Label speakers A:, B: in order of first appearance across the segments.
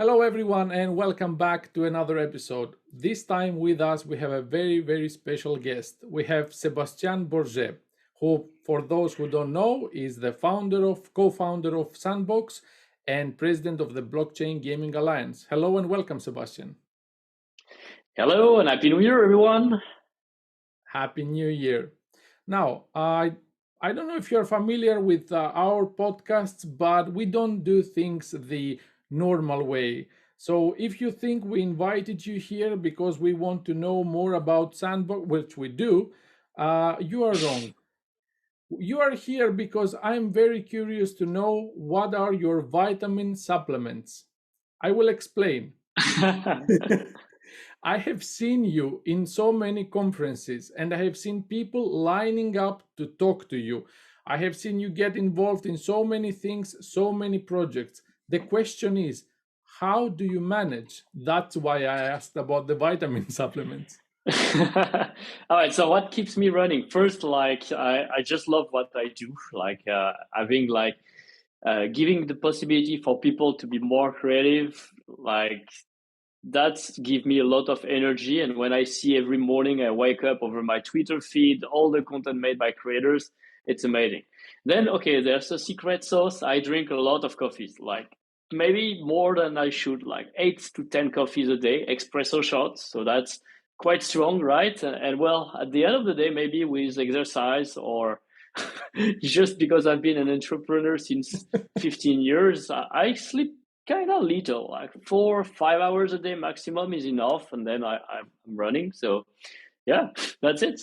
A: Hello, everyone, and welcome back to another episode. This time with us, we have a very, very special guest. We have Sebastien Borget, who, for those who don't know, is the co-founder of Sandbox and president of the Blockchain Gaming Alliance. Hello and welcome, Sebastien.
B: Hello and Happy New Year, everyone.
A: Happy New Year. Now, I don't know if you're familiar with our podcasts, but we don't do things the normal way. So if you think we invited you here because we want to know more about Sandbox, which we do, you are wrong. You are here because I'm very curious to know what are your vitamin supplements. I will explain. I have seen you in so many conferences and I have seen people lining up to talk to you. I have seen you get involved in so many things, so many projects. The question is, how do you manage? That's why I asked about the vitamin supplements.
B: All right, so what keeps me running? First, I just love what I do, having giving the possibility for people to be more creative, that's give me a lot of energy. And when I see every morning I wake up over my Twitter feed, all the content made by creators, it's amazing. Then, okay, there's a secret sauce. I drink a lot of coffees, like maybe more than I should, like 8 to 10 coffees a day, espresso shots. So that's quite strong, right? And well, at the end of the day, maybe with exercise or just because I've been an entrepreneur since 15 years, I sleep kind of little, like 4 or 5 hours a day maximum is enough, and then I'm running. So yeah, that's it.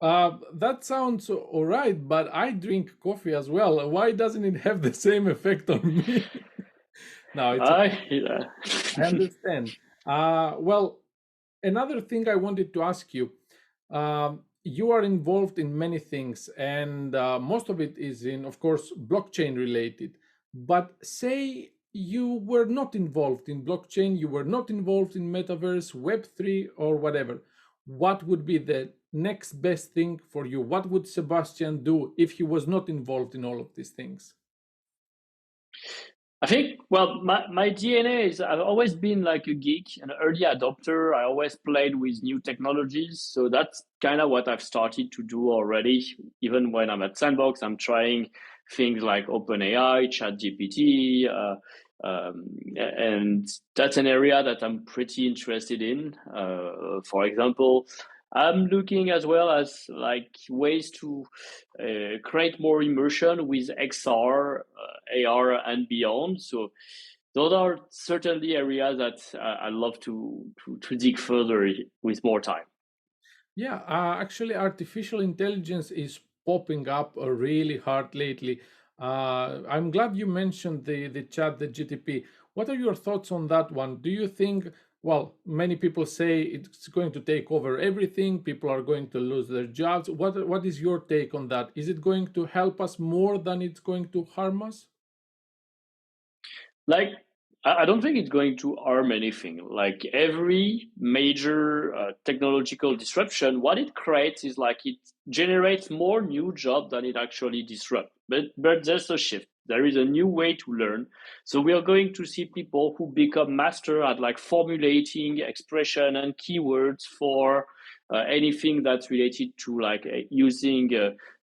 A: That sounds all right, but I drink coffee as well. Why doesn't it have the same effect on me? No, it's
B: Yeah.
A: I understand. Well, another thing I wanted to ask you, you are involved in many things, and most of it is in, of course, blockchain related. But say you were not involved in blockchain, you were not involved in metaverse, Web3, or whatever. What would be the next best thing for you? What would Sebastien do if he was not involved in all of these things?
B: I think, well, my DNA is I've always been like a geek, an early adopter. I always played with new technologies. So that's kind of what I've started to do already. Even when I'm at Sandbox, I'm trying things like OpenAI, ChatGPT, and that's an area that I'm pretty interested in. For example, I'm looking as well as like ways to create more immersion with XR, AR, and beyond. So those are certainly areas that I love to dig further with more time.
A: Yeah, actually, artificial intelligence is popping up really hard lately. I'm glad you mentioned the chat, the GTP. What are your thoughts on that one? Do you think, well, many people say it's going to take over everything, people are going to lose their jobs. What is your take on that? Is it going to help us more than it's going to harm us?
B: Like, I don't think it's going to harm anything. Like every major technological disruption, what it creates is like it generates more new jobs than it actually disrupts. But there's a shift. There is a new way to learn. So we are going to see people who become master at like formulating expression and keywords for anything that's related to like using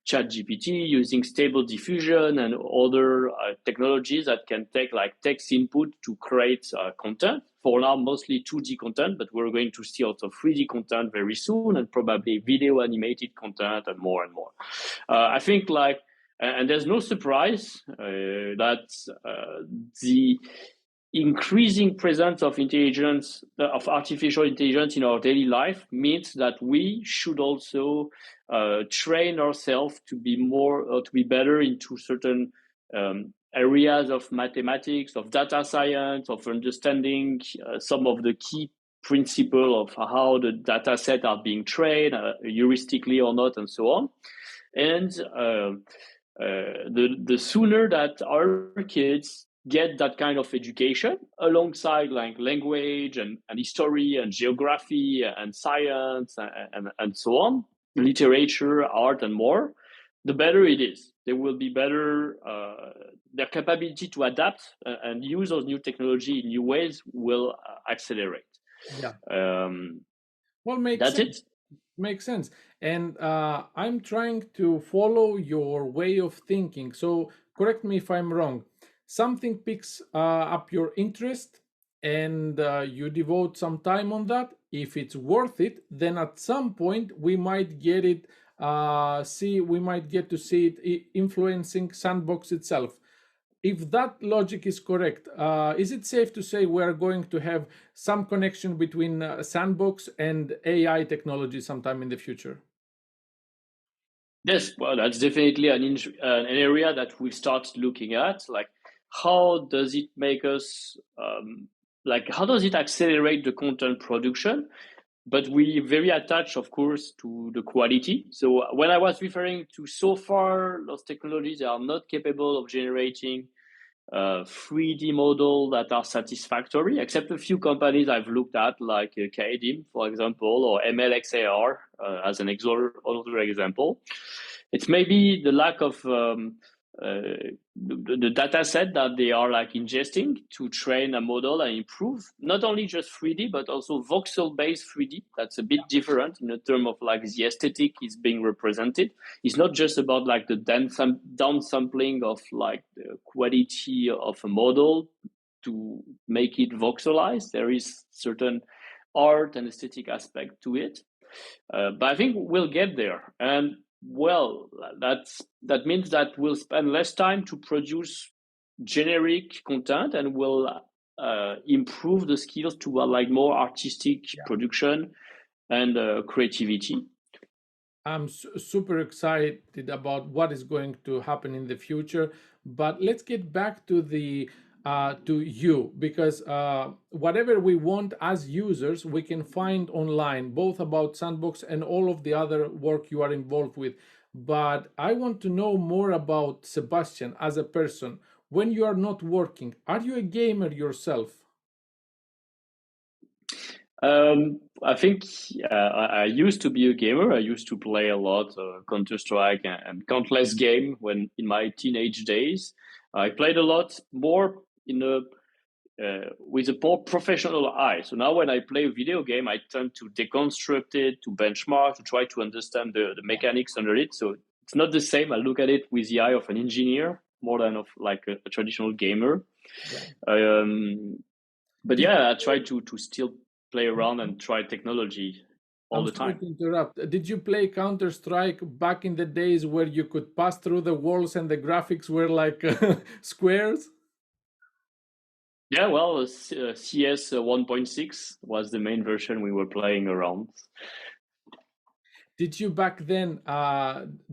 B: ChatGPT, using stable diffusion and other technologies that can take like text input to create content. For now, mostly 2D content, but we're going to see also 3D content very soon, and probably video animated content and more and more. I think like, and there's no surprise that the increasing presence of intelligence, of artificial intelligence in our daily life means that we should also train ourselves to be more, to be better into certain areas of mathematics, of data science, of understanding some of the key principle of how the data set are being trained, heuristically or not, and so on. And the sooner that our kids get that kind of education alongside like language and history and geography and science and so on, literature, art, and more, the better it is. They will be better. Their capability to adapt and use those new technology in new ways will accelerate.
A: Yeah.
B: Um,
A: Well, makes
B: that's
A: sense.
B: it.
A: Makes sense. And I'm trying to follow your way of thinking. So correct me if I'm wrong. Something picks up your interest and you devote some time on that. If it's worth it, then at some point we might get it, we might get to see it influencing Sandbox itself. If that logic is correct, is it safe to say we are going to have some connection between Sandbox and AI technology sometime in the future?
B: Yes, well, that's definitely an area that we start looking at. Like, how does it make us, how does it accelerate the content production? But we very attached, of course, to the quality. So when I was referring to so far, those technologies are not capable of generating 3D model that are satisfactory, except a few companies I've looked at, like KDIM, for example, or MLXAR as an other example. It's maybe the lack of the data set that they are like ingesting to train a model and improve not only just 3D but also voxel based 3D. That's a bit different in the term of like the aesthetic is being represented. It's not just about like the downsampling of like the quality of a model to make it voxelized. There is certain art and aesthetic aspect to it. But I think we'll get there. And well, that means that we'll spend less time to produce generic content and we'll improve the skills to like more artistic production and creativity.
A: I'm super excited about what is going to happen in the future. But let's get back to the to you, because whatever we want as users, we can find online, both about Sandbox and all of the other work you are involved with. But I want to know more about Sebastien as a person. When you are not working, are you a gamer yourself?
B: I think I used to be a gamer. I used to play a lot Counter Strike and countless game when in my teenage days. I played a lot more in a with a more professional eye. So now when I play a video game, I tend to deconstruct it, to benchmark, to try to understand the mechanics under it. So it's not the same. I look at it with the eye of an engineer more than of like a traditional gamer.
A: Yeah.
B: But
A: Did
B: yeah, I try to still play around and try technology all
A: I'm
B: the
A: sorry
B: time.
A: to interrupt. Did you play Counter Strike back in the days where you could pass through the walls and the graphics were like squares?
B: Yeah, well, CS 1.6 was the main version we were playing around.
A: Did you back then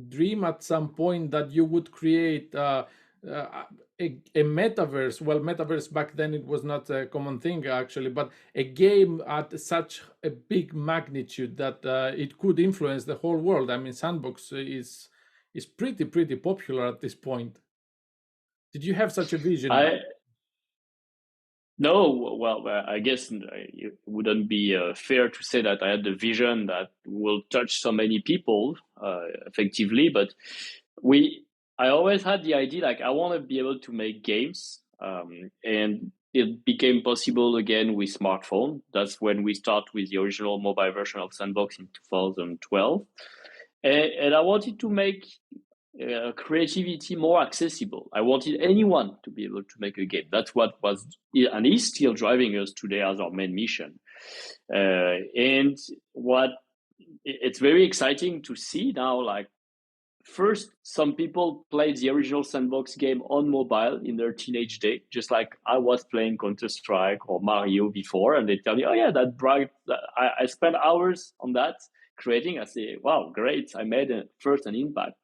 A: dream at some point that you would create uh, a metaverse? Well, metaverse back then it was not a common thing actually, but a game at such a big magnitude that it could influence the whole world. I mean, Sandbox is pretty popular at this point. Did you have such a vision?
B: I No, well, I guess it wouldn't be fair to say that I had the vision that will touch so many people effectively, but we, I always had the idea like I want to be able to make games, and it became possible again with smartphone. That's when we start with the original mobile version of Sandbox in 2012, and I wanted to make creativity more accessible. I wanted anyone to be able to make a game. That's what was and is still driving us today as our main mission. And what it's very exciting to see now, like first, some people played the original Sandbox game on mobile in their teenage day, just like I was playing Counter Strike or Mario before, and they tell me, "Oh yeah, that bright! I spent hours on that creating." I say, "Wow, great! I made first an impact."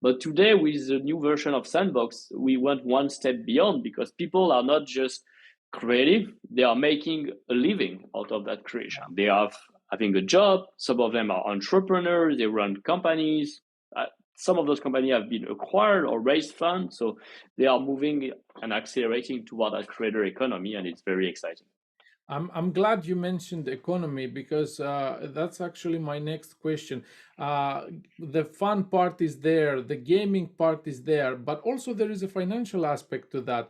B: But today, with the new version of Sandbox, we went one step beyond because people are not just creative; they are making a living out of that creation. They are having a job. Some of them are entrepreneurs. They run companies. Some of those companies have been acquired or raised funds, so they are moving and accelerating toward that creator economy, and it's very exciting.
A: I'm glad you mentioned economy because that's actually my next question. The fun part is there, the gaming part is there, but also there is a financial aspect to that.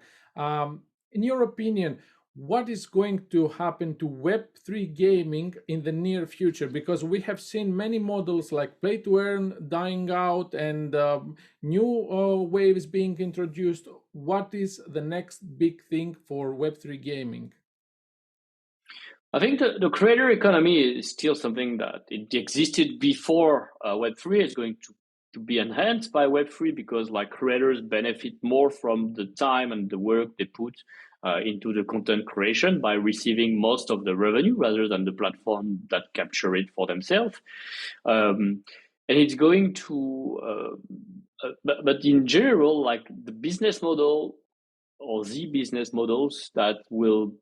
A: In your opinion, what is going to happen to Web3 gaming in the near future? Because we have seen many models like play to earn dying out and new waves being introduced. What is the next big thing for Web3 gaming?
B: I think the creator economy is still something that it existed before Web3 is going to be enhanced by Web3 because like creators benefit more from the time and the work they put into the content creation by receiving most of the revenue rather than the platform that capture it for themselves. And it's going to, but in general, like the business model or the business models that will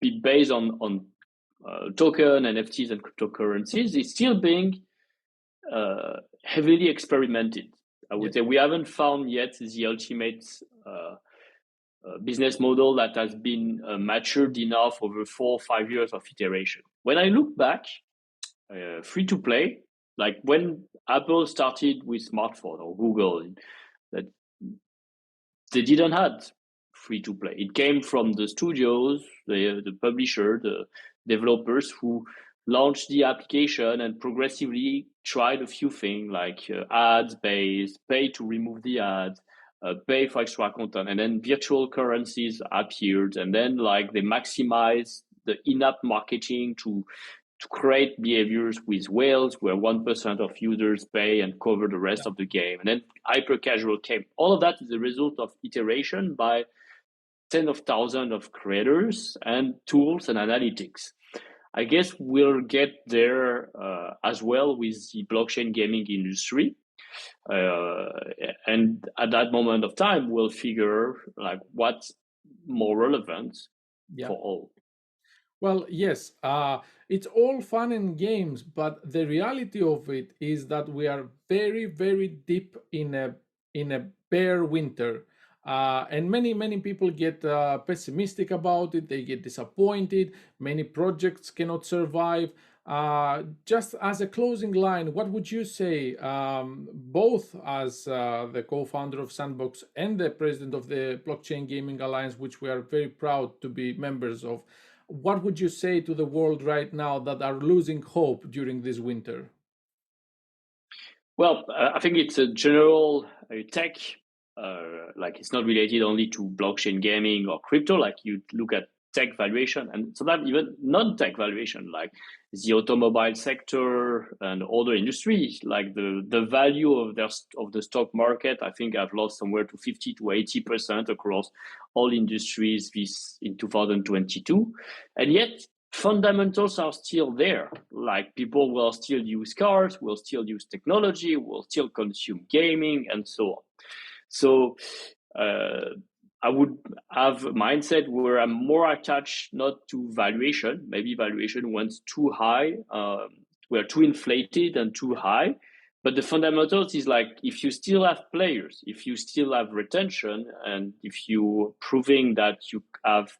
B: be based on token, NFTs, and cryptocurrencies is still being heavily experimented. I would say we haven't found yet the ultimate business model that has been matured enough over 4 or 5 years of iteration. When I look back, free to play, like when Apple started with smartphone or Google, that they didn't have free to play. It came from the studios, the publisher, the developers who launched the application and progressively tried a few things like ads based, pay to remove the ads, pay for extra content, and then virtual currencies appeared, and then like they maximize the in-app marketing to create behaviors with whales where 1% of users pay and cover the rest of the game. And then hyper casual came. All of that is a result of iteration by tens of thousands of creators and tools and analytics. I guess we'll get there as well with the blockchain gaming industry. And at that moment of time, we'll figure like what's more relevant
A: Yeah.
B: for all.
A: Well, yes, it's all fun and games, but the reality of it is that we are very, very deep in a bare winter, and many people get pessimistic about it. They get disappointed. Many projects cannot survive. Just as a closing line, what would you say, both as the co-founder of Sandbox and the president of the Blockchain Gaming Alliance, which we are very proud to be members of? What would you say to the world right now that are losing hope during this winter?
B: Well, I think it's a general tech, like it's not related only to blockchain gaming or crypto. Like you look at tech valuation and sometimes even non-tech valuation, like the automobile sector and other industries, like the value of the stock market, I think I've lost somewhere to 50 to 80% across all industries this in 2022. And yet fundamentals are still there. Like people will still use cars, will still use technology, will still consume gaming, and so on. So I would have a mindset where I'm more attached not to valuation. Maybe valuation went too high. We're too inflated and too high. But the fundamentals is like if you still have players, if you still have retention, and if you're proving that you have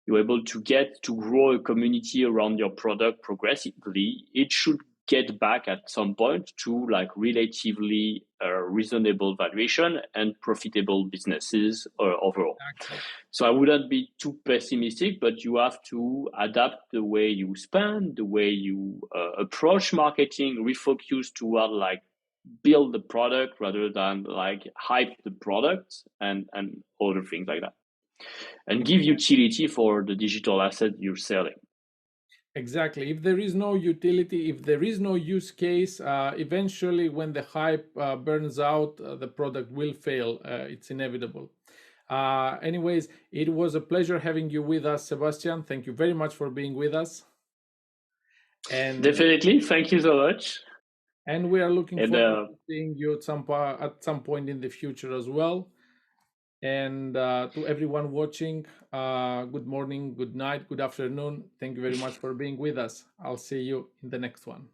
B: you're able to get to grow a community around your product progressively, it should get back at some point to like relatively reasonable valuation and profitable businesses overall.
A: Exactly.
B: So I wouldn't be too pessimistic, but you have to adapt the way you spend, the way you approach marketing, refocus toward like build the product rather than like hype the product and other things like that, and give utility for the digital asset you're selling.
A: Exactly. If there is no utility, if there is no use case, eventually when the hype burns out, the product will fail. It's inevitable. Anyways, it was a pleasure having you with us, Sebastian. Thank you very much for being with us. And
B: Definitely. Thank you so much.
A: we are looking
B: And
A: forward to seeing you at some point in the future as well. And to everyone watching, good morning, good night, good afternoon. Thank you very much for being with us. I'll see you in the next one.